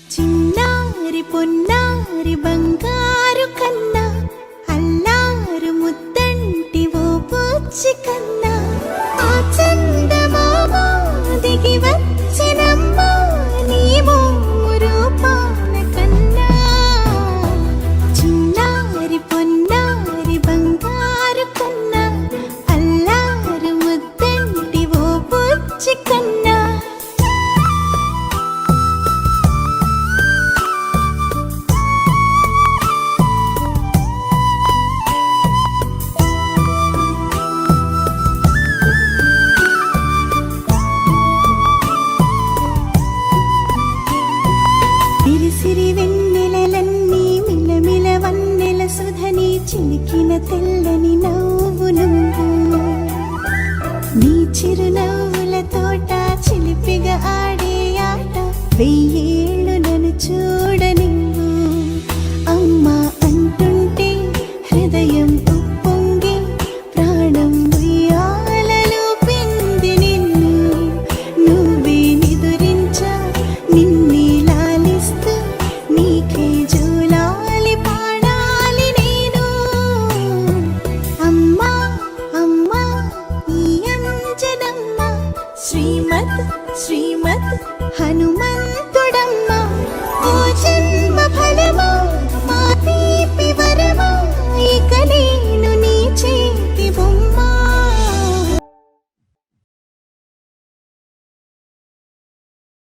చిన్నారి పొన్నారి బంగారు కన్నా అల్లారు ముద్దంటి ఓ పూచి కన్నా ఆ చందమామ దిగి వచ్చినమ్మా నీ మోము రూపాన కన్నా. చిన్నారి పొన్నారి బంగారు కన్నా అల్లారు ముద్దంటి ఓ పూచి కన్నా. సిరి వెన్నెలలన్నీ మిలమిల వన్నెల సుధని చిలికిన తెల్లని నవ్వు నువ్వు. నీ చిరునవ్వుల తోట చిలిపిగా ఆడే ఆట వెయ్యి